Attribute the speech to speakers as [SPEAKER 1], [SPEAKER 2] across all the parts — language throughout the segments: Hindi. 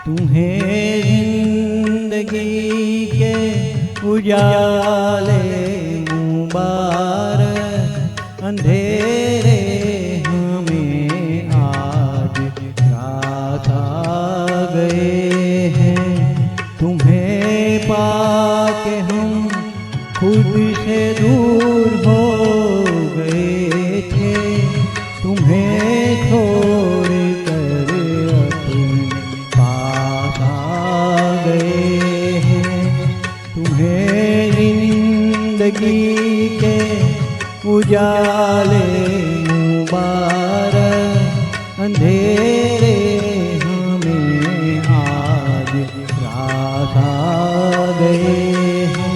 [SPEAKER 1] तुम्हें जिंदगी के उजाले मुबारक, अंधेरे हमें आज रात आ गए हैं। तुम्हें पाके हम खुद से दूर हो गए थे, तुम्हें छोड़ कर अपने पास आ गए हैं। तुम्हें जिंदगी के उजाले मुबारक, अंधेरे हमें आज रात आ गए हैं।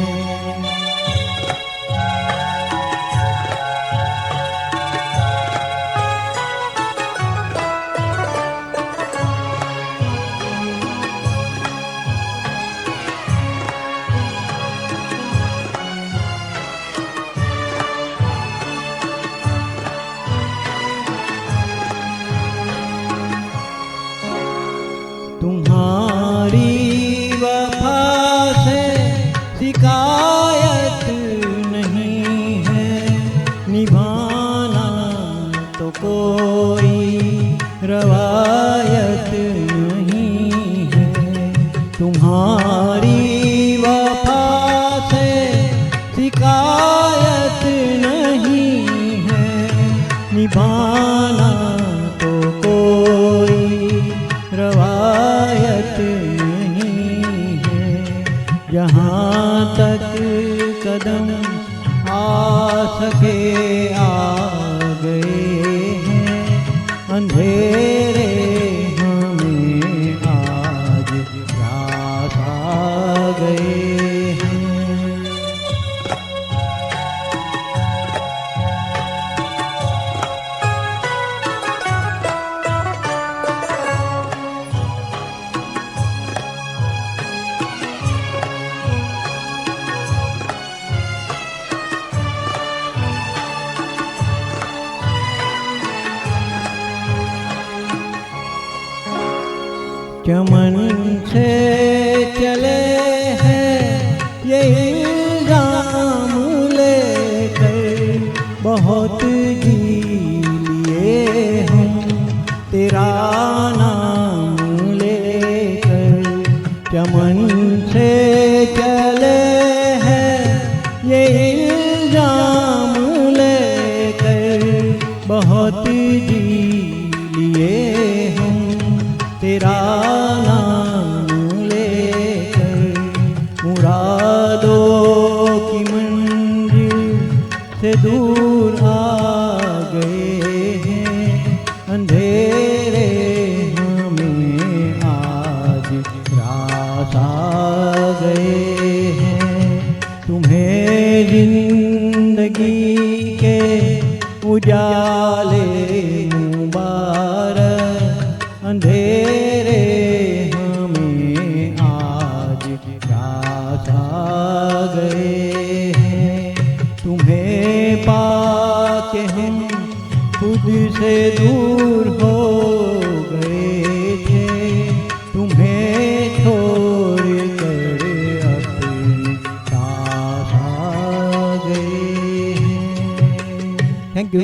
[SPEAKER 1] तुम्हारी वफा से शिकायत नहीं है, निभाना तो कोई रवायत नहीं है। तुम्हारी वफा से शिकायत नहीं है, निभाना तो कोई रवायत नहीं है। जहाँ तक कदम आ सके आ गए हैं, अंधेरे हमें आज रात आ गए हैं। चमन से चले हैं ये इल्जाम लेकर, बहुत जी लिए हम तेरा नाम लेकर। चमन से चले हैं ये इल्जाम लेकर, बहुत जी लिए हम तेरा नाम लेकर। मुरादों की मंजिल से दूर आ गए हैं, अंधेरे हमें आज रात आ गए हैं। तुम्हें जिंदगी के उजाले मुबारक, अंधेरे हमें आज रात आ गए हैं। तुम्हें पाके हम खुद से दूर हो गए थे, तुम्हें छोड़ कर अपने पास आ गए हैं। Thank you.